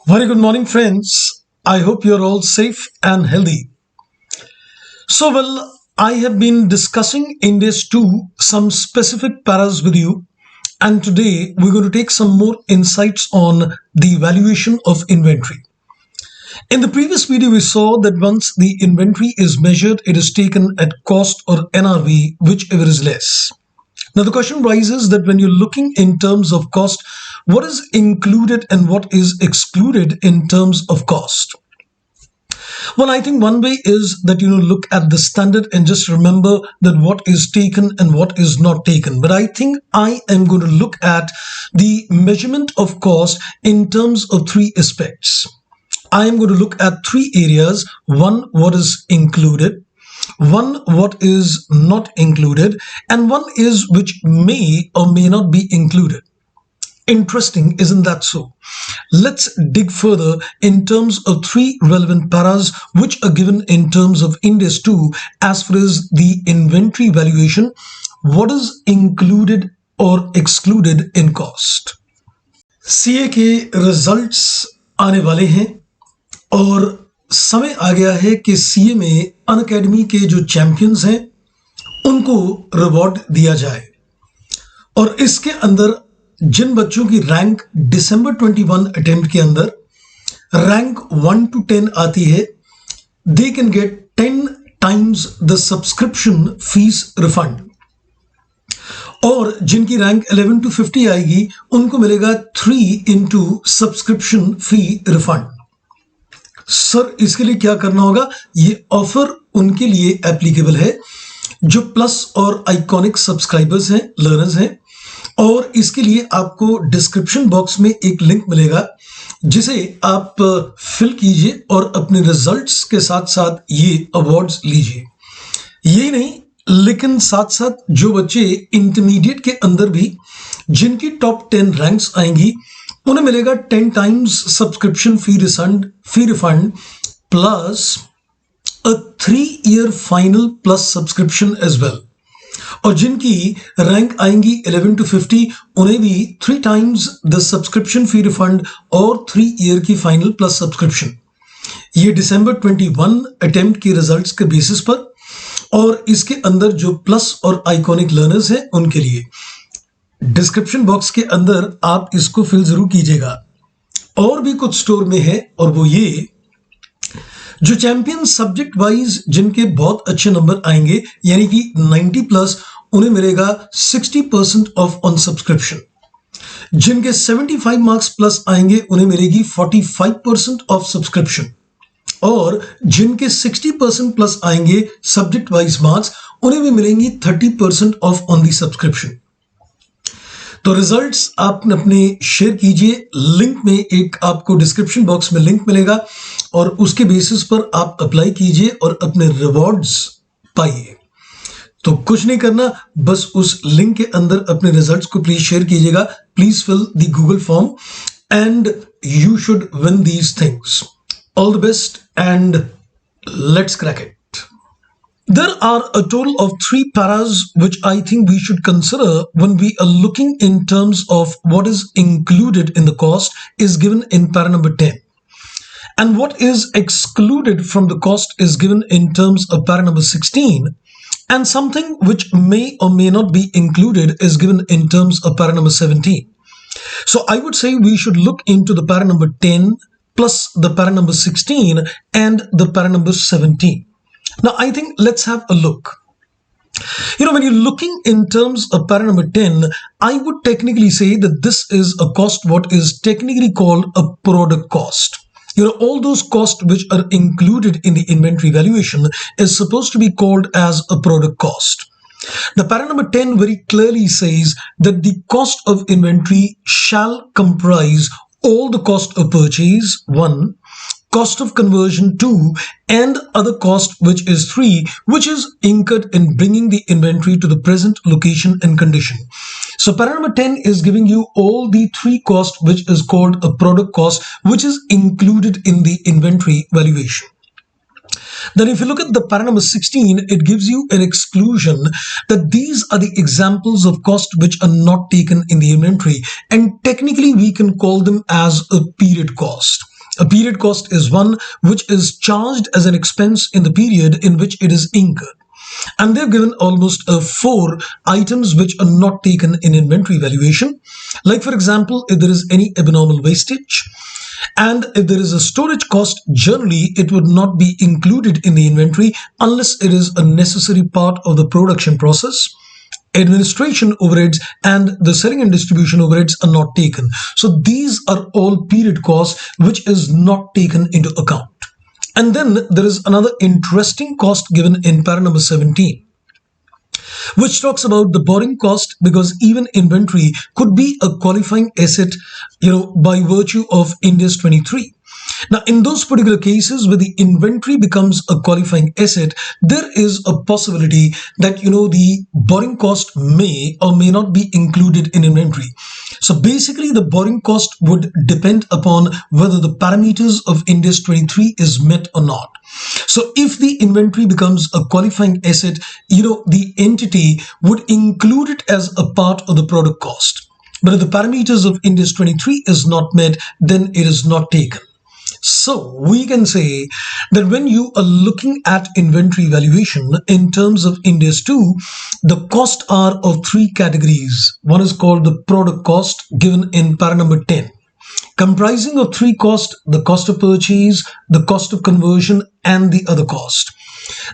Very good morning, friends. I hope you're all safe and healthy. I have been discussing in this too some specific paras with you, and today we're going to take some more insights on the valuation of inventory. In the previous video, we saw that once the inventory is measured, it is taken at cost or NRV, whichever is less. Now the question rises that when you're looking in terms of cost, what is included and what is excluded in terms of cost? Well, I think one way is that look at the standard and just remember that what is taken and what is not taken. But I think I am going to look at the measurement of cost in terms of three aspects. I am going to look at three areas. One, what is included. One, what is not included, and one is which may or may not be included. Interesting, isn't that so? Let's dig further in terms of three relevant paras which are given in terms of Index 2 as far as the inventory valuation, what is included or excluded in cost. CA के results आने वाले हैं और समय आ गया है कि CA में अनअकैडमी के जो चैंपियंस हैं उनको रिवॉर्ड दिया जाए और इसके अंदर जिन बच्चों की रैंक दिसंबर 21 अटेम्प्ट के अंदर रैंक 1 to 10 आती है, they can get 10 times the subscription fees refund और जिनकी रैंक 11 to 50 आएगी उनको मिलेगा 3 into subscription fee refund. Sir, इसके लिए क्या करना होगा? ये ऑफर उनके लिए एप्लीकेबल है जो प्लस और आइकॉनिक सब्सक्राइबर्स हैं, लर्नर्स हैं, और इसके लिए आपको डिस्क्रिप्शन बॉक्स में एक लिंक मिलेगा जिसे आप फिल कीजिए और अपने रिजल्ट्स के साथ साथ ये अवार्ड्स लीजिए। यही नहीं, लेकिन साथ साथ जो बच्चे इंटरमीडिएट के अंदर भी जिनकी टॉप 10 रैंक्स आएंगी उन्हें मिलेगा 10 times subscription fee refund plus a 3-year final plus subscription as well. और जिनकी रैंक आएंगी 11 to 50 उन्हें भी 3 times the subscription fee refund और 3-year की फाइनल प्लस सब्सक्रिप्शन। ये दिसंबर 21 अटेम्प्ट के रिजल्ट्स के बेसिस पर और इसके अंदर जो प्लस और आइकॉनिक लर्नर्स हैं उनके लिए डिस्क्रिप्शन बॉक्स के अंदर आप इसको फिल जरूर कीजिएगा। और भी कुछ स्टोर में है और वो ये जो चैंपियन सब्जेक्ट वाइज जिनके बहुत अच्छे नंबर आएंगे यानी कि 90+ उन्हें मिलेगा 60% ऑफ ऑन सब्सक्रिप्शन। जिनके 75 मार्क्स प्लस आएंगे उन्हें मिलेगी 45% ऑफ सब्सक्रिप्शन और जिनके 60% प्लस आएंगे सब्जेक्ट वाइज मार्क्स उन्हें भी मिलेंगी 30% ऑफ ऑन दी सब्सक्रिप्शन। तो रिजल्ट्स आप अपने शेयर कीजिए, लिंक में एक आपको डिस्क्रिप्शन बॉक्स में लिंक मिलेगा और उसके बेसिस पर आप अप्लाई कीजिए और अपने रिवॉर्ड्स पाइए। तो कुछ नहीं करना, बस उस लिंक के अंदर अपने रिजल्ट्स को प्लीज शेयर कीजिएगा। Please fill the Google form and you should win these things. All the best and let's crack it. There are a total of 3 paras which I think we should consider when we are looking in terms of what is included in the cost is given in para number 10. And what is excluded from the cost is given in terms of para number 16. And something which may or may not be included is given in terms of para number 17. So I would say we should look into the para number 10 plus the para number 16 and the para number 17. Now, I think let's have a look. When you're looking in terms of para number 10, I would technically say that this is a cost what is technically called a product cost. All those costs which are included in the inventory valuation is supposed to be called as a product cost. The para number 10 very clearly says that the cost of inventory shall comprise all the cost of purchase, 1, cost of conversion 2, and other cost which is 3, which is incurred in bringing the inventory to the present location and condition. So para number 10 is giving you all the 3 costs which is called a product cost which is included in the inventory valuation. Then if you look at the para number 16, it gives you an exclusion that these are the examples of cost which are not taken in the inventory, and technically we can call them as a period cost. A period cost is one which is charged as an expense in the period in which it is incurred. And they've given almost four items which are not taken in inventory valuation. Like for example, if there is any abnormal wastage, and if there is a storage cost, generally it would not be included in the inventory unless it is a necessary part of the production process. Administration overheads and the selling and distribution overheads are not taken. So these are all period costs which is not taken into account. And then there is another interesting cost given in para number 17, which talks about the borrowing cost, because even inventory could be a qualifying asset, by virtue of Ind AS 23. Now, in those particular cases where the inventory becomes a qualifying asset, there is a possibility that, the borrowing cost may or may not be included in inventory. So basically, the borrowing cost would depend upon whether the parameters of Ind AS 23 is met or not. So if the inventory becomes a qualifying asset, the entity would include it as a part of the product cost. But if the parameters of Ind AS 23 is not met, then it is not taken. So we can say that when you are looking at inventory valuation in terms of Ind AS 2, the costs are of three categories. One is called the product cost, given in para number 10, comprising of three costs: the cost of purchase, the cost of conversion, and the other cost.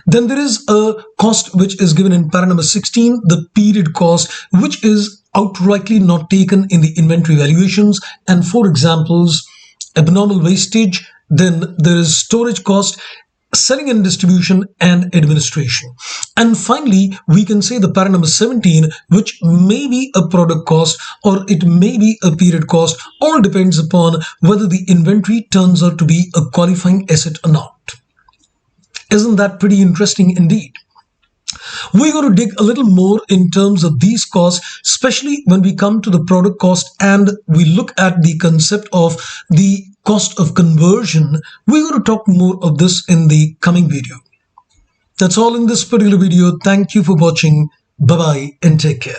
Then there is a cost which is given in para number 16, the period cost, which is outrightly not taken in the inventory valuations. And for examples: abnormal wastage, then there is storage cost, selling and distribution, and administration. And finally, we can say the para number 17, which may be a product cost or it may be a period cost, all depends upon whether the inventory turns out to be a qualifying asset or not. Isn't that pretty interesting indeed? We're going to dig a little more in terms of these costs, especially when we come to the product cost and we look at the concept of the cost of conversion. We're going to talk more of this in the coming video. That's all in this particular video. Thank you for watching. Bye-bye and take care.